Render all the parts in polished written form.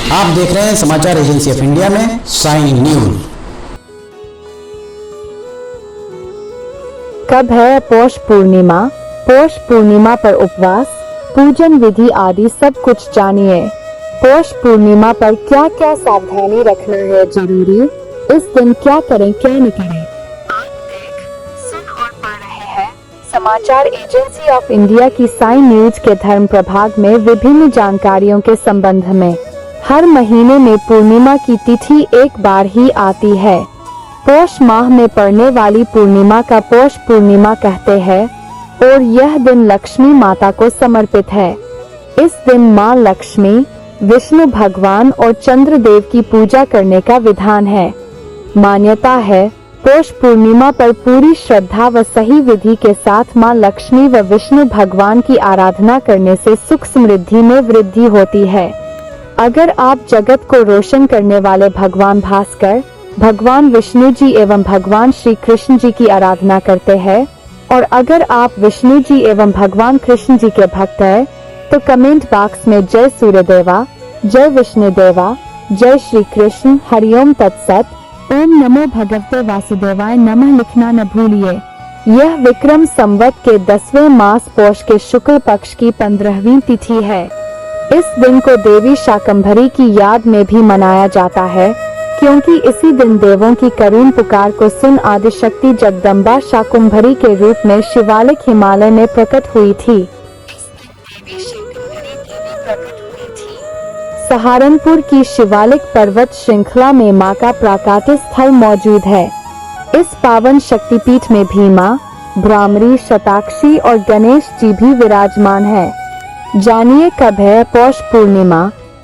आप देख रहे हैं समाचार एजेंसी ऑफ इंडिया में साइन न्यूज। कब है पौष पूर्णिमा? पौष पूर्णिमा पर उपवास, पूजन विधि आदि सब कुछ जानिए। पौष पूर्णिमा पर क्या क्या सावधानी रखना है जरूरी, इस दिन क्या करें क्या न करें, आप देख, सुन और पढ़ रहे हैं समाचार एजेंसी ऑफ इंडिया की साइन न्यूज के धर्म प्रभाग में विभिन्न जानकारियों के संबंध में। हर महीने में पूर्णिमा की तिथि एक बार ही आती है। पौष माह में पड़ने वाली पूर्णिमा का पौष पूर्णिमा कहते हैं और यह दिन लक्ष्मी माता को समर्पित है। इस दिन माँ लक्ष्मी, विष्णु भगवान और चंद्रदेव की पूजा करने का विधान है। मान्यता है पौष पूर्णिमा पर पूरी श्रद्धा व सही विधि के साथ माँ लक्ष्मी व विष्णु भगवान की आराधना करने से सुख समृद्धि में वृद्धि होती है। अगर आप जगत को रोशन करने वाले भगवान भास्कर, भगवान विष्णु जी एवं भगवान श्री कृष्ण जी की आराधना करते हैं और अगर आप विष्णु जी एवं भगवान कृष्ण जी के भक्त हैं, तो कमेंट बॉक्स में जय सूर्यदेवा, जय विष्णुदेवा, जय श्री कृष्ण, हरिओम तत्सत, ओम नमो भगवते वासुदेवाय नमः लिखना न भूलिए। यह विक्रम संवत के 10वें मास पौष के शुक्ल पक्ष की 15वीं तिथि है। इस दिन को देवी शाकंभरी की याद में भी मनाया जाता है, क्योंकि इसी दिन देवों की करुण पुकार को सुन आदिशक्ति जगदम्बा शाकंभरी के रूप में शिवालिक हिमालय में प्रकट हुई थी। सहारनपुर की शिवालिक पर्वत श्रृंखला में मां का प्राकट्य स्थल मौजूद है। इस पावन शक्तिपीठ में भीमा, भ्रामरी, शताक्षी और गणेश जी भी विराजमान है। जानिए कब है पौष पूर्णिमा।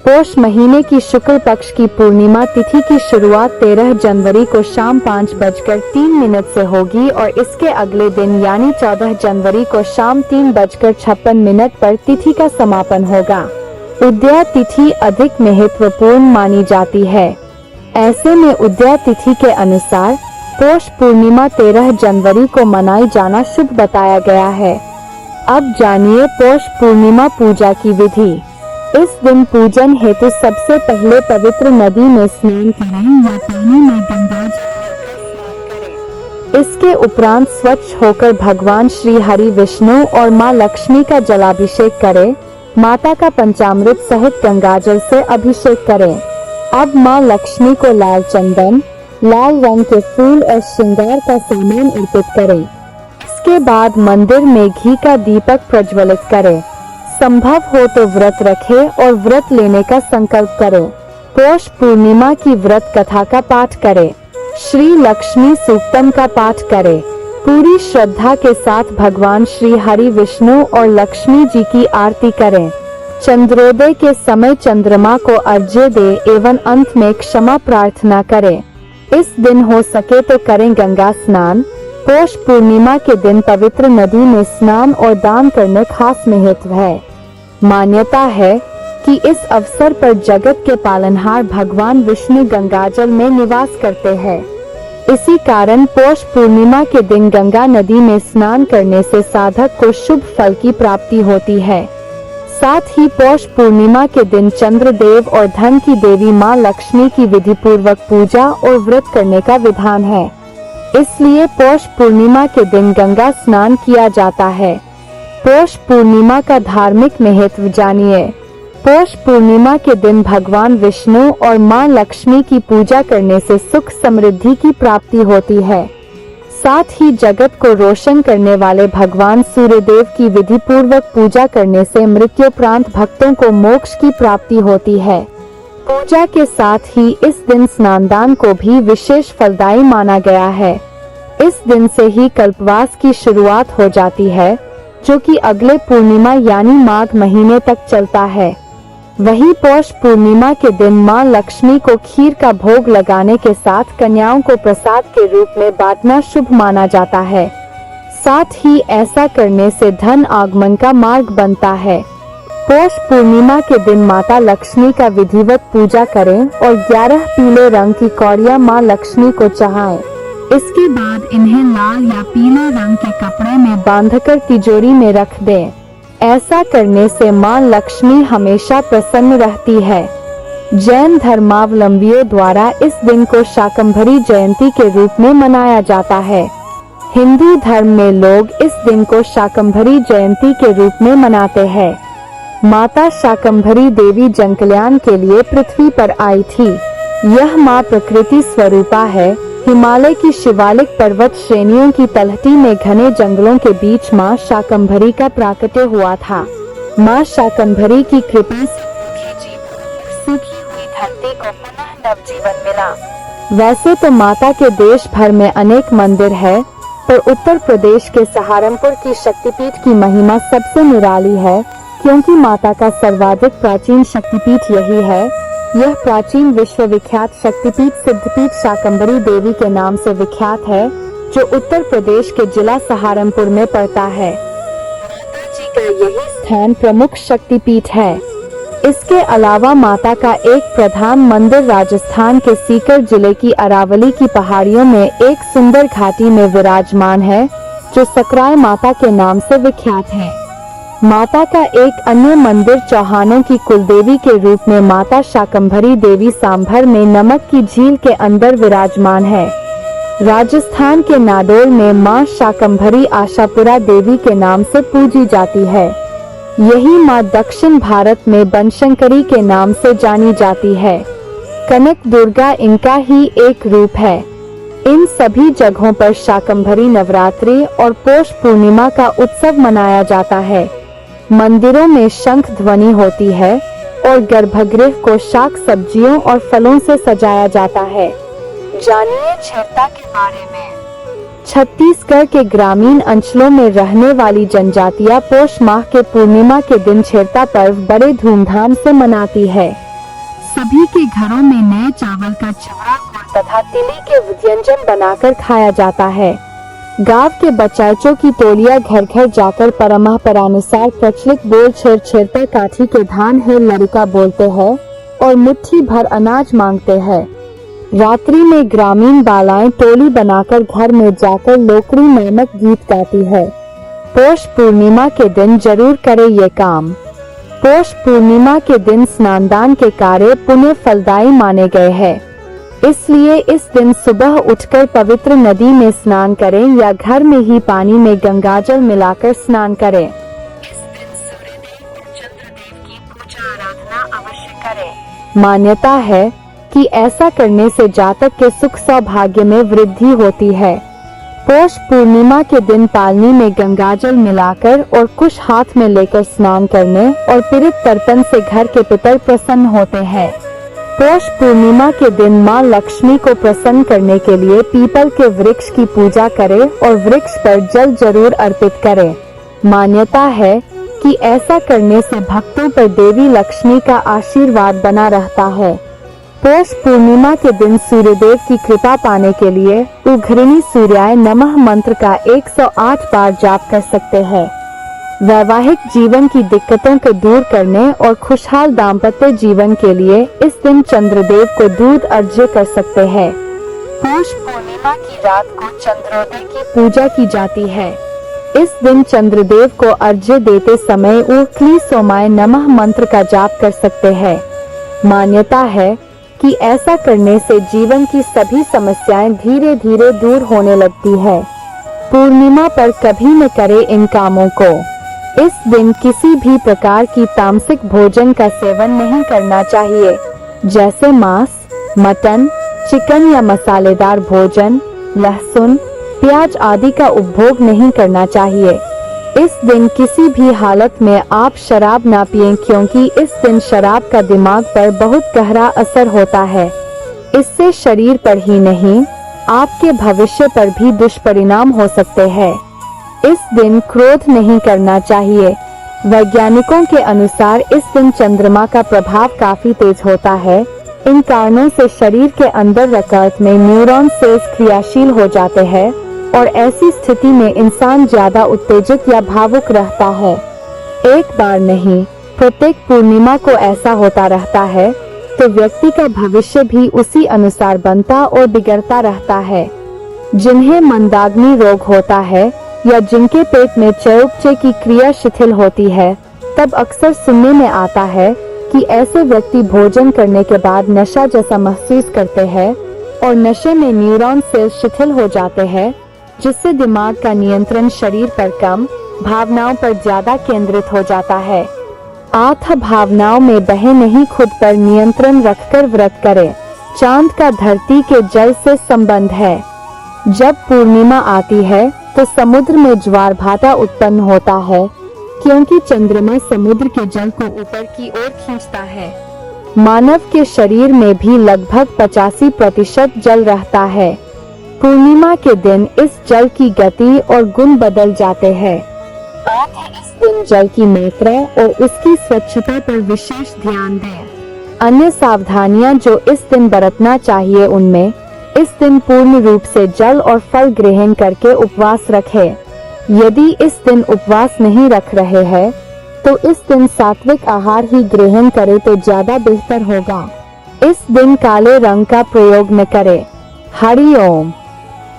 पौष महीने की शुक्ल पक्ष की पूर्णिमा तिथि की शुरुआत 13 जनवरी को शाम 5:03 से होगी और इसके अगले दिन यानी 14 जनवरी को शाम 3:56 पर तिथि का समापन होगा। उदया तिथि अधिक महत्वपूर्ण मानी जाती है। ऐसे में उदया तिथि के अनुसार पौष पूर्णिमा 13 जनवरी को मनाई जाना शुभ बताया गया है। अब जानिए पौष पूर्णिमा पूजा की विधि। इस दिन पूजन हेतु सबसे पहले पवित्र नदी में स्नान करें या पानी में गंगा जल स्नान करें। इसके उपरांत स्वच्छ होकर भगवान श्री हरि विष्णु और माँ लक्ष्मी का जलाभिषेक करें। माता का पंचामृत सहित गंगाजल से अभिषेक करें। अब माँ लक्ष्मी को लाल चंदन, लाल रंग के फूल और श्रृंगार का सामान अर्पित करें। इसके बाद मंदिर में घी का दीपक प्रज्वलित करें। संभव हो तो व्रत रखें और व्रत लेने का संकल्प करें। पौष पूर्णिमा की व्रत कथा का पाठ करें। श्री लक्ष्मी सूक्तम का पाठ करें। पूरी श्रद्धा के साथ भगवान श्री हरि विष्णु और लक्ष्मी जी की आरती करें। चंद्रोदय के समय चंद्रमा को अर्घ्य दे एवं अंत में क्षमा प्रार्थना करें। इस दिन हो सके तो करें गंगा स्नान। पौष पूर्णिमा के दिन पवित्र नदी में स्नान और दान करने खास महत्व है। मान्यता है कि इस अवसर पर जगत के पालनहार भगवान विष्णु गंगाजल में निवास करते हैं। इसी कारण पौष पूर्णिमा के दिन गंगा नदी में स्नान करने से साधक को शुभ फल की प्राप्ति होती है। साथ ही पौष पूर्णिमा के दिन चंद्रदेव और धन की देवी माँ लक्ष्मी की विधि पूर्वक पूजा और व्रत करने का विधान है। इसलिए पौष पूर्णिमा के दिन गंगा स्नान किया जाता है। पौष पूर्णिमा का धार्मिक महत्व जानिए। पौष पूर्णिमा के दिन भगवान विष्णु और माँ लक्ष्मी की पूजा करने से सुख समृद्धि की प्राप्ति होती है। साथ ही जगत को रोशन करने वाले भगवान सूर्यदेव की विधि पूर्वक पूजा करने से मृत्युपरांत भक्तों को मोक्ष की प्राप्ति होती है। पूजा के साथ ही इस दिन स्नानदान को भी विशेष फलदायी माना गया है। इस दिन से ही कल्पवास की शुरुआत हो जाती है, जो कि अगले पूर्णिमा यानी माघ महीने तक चलता है। वही पौष पूर्णिमा के दिन माँ लक्ष्मी को खीर का भोग लगाने के साथ कन्याओं को प्रसाद के रूप में बांटना शुभ माना जाता है। साथ ही ऐसा करने से धन आगमन का मार्ग बनता है। पौष पूर्णिमा के दिन माता लक्ष्मी का विधिवत पूजा करें और 11 पीले रंग की कौड़ियाँ माँ लक्ष्मी को चढ़ाएं। इसके बाद इन्हें लाल या पीले रंग के कपड़े में बांधकर तिजोरी में रख दें। ऐसा करने से माँ लक्ष्मी हमेशा प्रसन्न रहती है। जैन धर्मावलंबियों द्वारा इस दिन को शाकंभरी जयंती के रूप में मनाया जाता है। हिंदू धर्म में लोग इस दिन को शाकंभरी जयंती के रूप में मनाते हैं। माता शाकंभरी देवी जनकल्याण के लिए पृथ्वी पर आई थी। यह माँ प्रकृति स्वरूपा है। हिमालय की शिवालिक पर्वत श्रेणियों की तलहटी में घने जंगलों के बीच माँ शाकंभरी का प्राकट्य हुआ था। माँ शाकंभरी की कृपा से सूखी हुई धरती को पुनः नवजीवन मिला। वैसे तो माता के देश भर में अनेक मंदिर है, पर उत्तर प्रदेश के सहारनपुर की शक्तिपीठ की महिमा सबसे निराली है, क्योंकि माता का सर्वाधिक प्राचीन शक्तिपीठ यही है। यह प्राचीन विश्वविख्यात शक्तिपीठ सिद्धपीठ शाकंभरी देवी के नाम से विख्यात है, जो उत्तर प्रदेश के जिला सहारनपुर में पड़ता है। माता जी का यही स्थान प्रमुख शक्तिपीठ है। इसके अलावा माता का एक प्रधान मंदिर राजस्थान के सीकर जिले की अरावली की पहाड़ियों में एक सुंदर घाटी में विराजमान है, जो सकराय माता के नाम से विख्यात है। माता का एक अन्य मंदिर चौहानों की कुलदेवी के रूप में माता शाकंभरी देवी सांभर में नमक की झील के अंदर विराजमान है। राजस्थान के नाडोल में मां शाकंभरी आशापुरा देवी के नाम से पूजी जाती है। यही मां दक्षिण भारत में बनशंकरी के नाम से जानी जाती है। कनक दुर्गा इनका ही एक रूप है। इन सभी जगहों पर शाकंभरी नवरात्रि और पौष पूर्णिमा का उत्सव मनाया जाता है। मंदिरों में शंख ध्वनि होती है और गर्भगृह को शाक सब्जियों और फलों से सजाया जाता है। जानिए छेरता के बारे में। छत्तीसगढ़ के ग्रामीण अंचलों में रहने वाली जनजातियां पौष माह के पूर्णिमा के दिन छेरता पर्व बड़े धूमधाम से मनाती है। सभी के घरों में नए चावल का चिवड़ा, गुड़ तथा तिली के व्यंजन बनाकर खाया जाता है। गांव के बच्चों की टोलियां घर घर जाकर परंपरानुसार प्रचलित बोल छेर छेरता काठी के धान है लड़का बोलते हैं और मुट्ठी भर अनाज मांगते हैं। रात्रि में ग्रामीण बालाएं टोली बनाकर घर में जाकर लोकड़ी नामक गीत गाती है। पौष पूर्णिमा के दिन जरूर करे ये काम। पौष पूर्णिमा के दिन स्नानदान के कार्य पुण्य फलदायी माने गए हैं। इसलिए इस दिन सुबह उठकर पवित्र नदी में स्नान करें या घर में ही पानी में गंगाजल मिलाकर स्नान करें। इस दिन सूर्यदेव और चंद्रदेव की पूजा आराधना अवश्य करें। मान्यता है कि ऐसा करने से जातक के सुख सौभाग्य में वृद्धि होती है। पौष पूर्णिमा के दिन पालनी में गंगाजल मिलाकर और कुश हाथ में लेकर स्नान करने और पीड़ित तर्पण से घर के पितर प्रसन्न होते हैं। पौष पूर्णिमा के दिन मां लक्ष्मी को प्रसन्न करने के लिए पीपल के वृक्ष की पूजा करें और वृक्ष पर जल जरूर अर्पित करें। मान्यता है कि ऐसा करने से भक्तों पर देवी लक्ष्मी का आशीर्वाद बना रहता है। पौष पूर्णिमा के दिन सूर्यदेव की कृपा पाने के लिए उघृणी सूर्याय नमः मंत्र का 108 बार जाप कर सकते हैं। वैवाहिक जीवन की दिक्कतों को दूर करने और खुशहाल दाम्पत्य जीवन के लिए इस दिन चंद्रदेव को दूध अर्घ्य कर सकते हैं। पौष पूर्णिमा की रात को चंद्रोदय की पूजा की जाती है। इस दिन चंद्रदेव को अर्घ्य देते समय उखली सोमाय नमः मंत्र का जाप कर सकते हैं। मान्यता है कि ऐसा करने से जीवन की सभी समस्याएं धीरे धीरे दूर होने लगती है। पूर्णिमा पर कभी न करे इन कामों को। इस दिन किसी भी प्रकार की तामसिक भोजन का सेवन नहीं करना चाहिए, जैसे मांस, मटन, चिकन या मसालेदार भोजन, लहसुन, प्याज आदि का उपभोग नहीं करना चाहिए। इस दिन किसी भी हालत में आप शराब ना पिएं, क्योंकि इस दिन शराब का दिमाग पर बहुत गहरा असर होता है। इससे शरीर पर ही नहीं, आपके भविष्य पर भी दुष्परिणाम हो सकते हैं। इस दिन क्रोध नहीं करना चाहिए। वैज्ञानिकों के अनुसार इस दिन चंद्रमा का प्रभाव काफी तेज होता है। इन कारणों से शरीर के अंदर रक्त में न्यूरॉन सेल्स क्रियाशील हो जाते हैं और ऐसी स्थिति में इंसान ज्यादा उत्तेजित या भावुक रहता है। एक बार नहीं, प्रत्येक पूर्णिमा को ऐसा होता रहता है, तो व्यक्ति का भविष्य भी उसी अनुसार बनता और बिगड़ता रहता है। जिन्हें मंदाग्नि रोग होता है या जिनके पेट में चयापचय की क्रिया शिथिल होती है, तब अक्सर सुनने में आता है कि ऐसे व्यक्ति भोजन करने के बाद नशा जैसा महसूस करते हैं और नशे में न्यूरॉन सेल्स शिथिल हो जाते हैं, जिससे दिमाग का नियंत्रण शरीर पर कम, भावनाओं पर ज्यादा केंद्रित हो जाता है। आठ भावनाओं में बहे नहीं, खुद पर नियंत्रण रखकर व्रत करें। चांद का धरती के जल से संबंध है। जब पूर्णिमा आती है तो समुद्र में ज्वार भाटा उत्पन्न होता है, क्योंकि चंद्रमा समुद्र के जल को ऊपर की ओर खींचता है। मानव के शरीर में भी लगभग 85% जल रहता है। पूर्णिमा के दिन इस जल की गति और गुण बदल जाते हैं। आप इस दिन जल की मात्रा और उसकी स्वच्छता पर विशेष ध्यान दें। अन्य सावधानियां जो इस दिन बरतना चाहिए उनमें, इस दिन पूर्ण रूप से जल और फल ग्रहण करके उपवास रखें। यदि इस दिन उपवास नहीं रख रहे हैं तो इस दिन सात्विक आहार ही ग्रहण करें तो ज्यादा बेहतर होगा। इस दिन काले रंग का प्रयोग न करें। हरि ओम।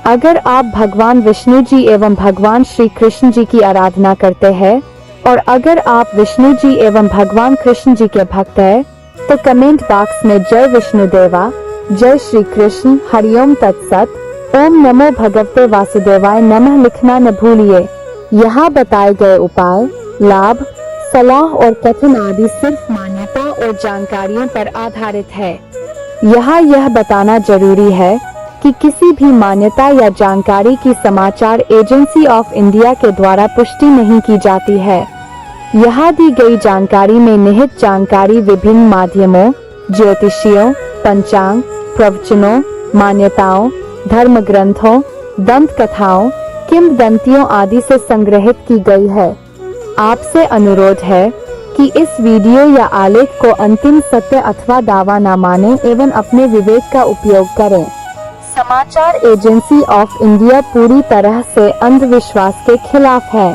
अगर आप भगवान विष्णु जी एवं भगवान श्री कृष्ण जी की आराधना करते हैं और अगर आप विष्णु जी एवं भगवान कृष्ण जी के भक्त हैं तो कमेंट बॉक्स में जय विष्णु देवा, जय श्री कृष्ण, हरिओम तत्सत, ओम नमो भगवते वासुदेवाय नमः लिखना न भूलिए। यहाँ बताए गए उपाय, लाभ, सलाह और कथन आदि सिर्फ मान्यता और जानकारियों पर आधारित है। यहाँ यह बताना जरूरी है कि किसी भी मान्यता या जानकारी की समाचार एजेंसी ऑफ इंडिया के द्वारा पुष्टि नहीं की जाती है। यहाँ दी गई जानकारी में निहित जानकारी विभिन्न माध्यमों, ज्योतिषियों, पंचांग, प्रवचनों, मान्यताओं, धर्म ग्रंथों, दंत कथाओं, किंवदंतियों आदि से संग्रहित की गई है। आपसे अनुरोध है कि इस वीडियो या आलेख को अंतिम सत्य अथवा दावा न माने एवं अपने विवेक का उपयोग करें। समाचार एजेंसी ऑफ इंडिया पूरी तरह से अंधविश्वास के खिलाफ है।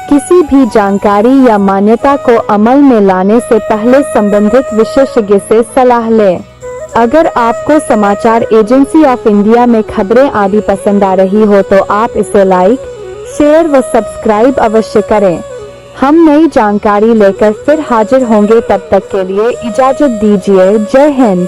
किसी भी जानकारी या मान्यता को अमल में लाने से पहले संबंधित विशेषज्ञ से सलाह लें। अगर आपको समाचार एजेंसी ऑफ इंडिया में खबरें आदि पसंद आ रही हो तो आप इसे लाइक, शेयर व सब्सक्राइब अवश्य करें। हम नई जानकारी लेकर फिर हाजिर होंगे, तब तक के लिए इजाजत दीजिए। जय हिंद।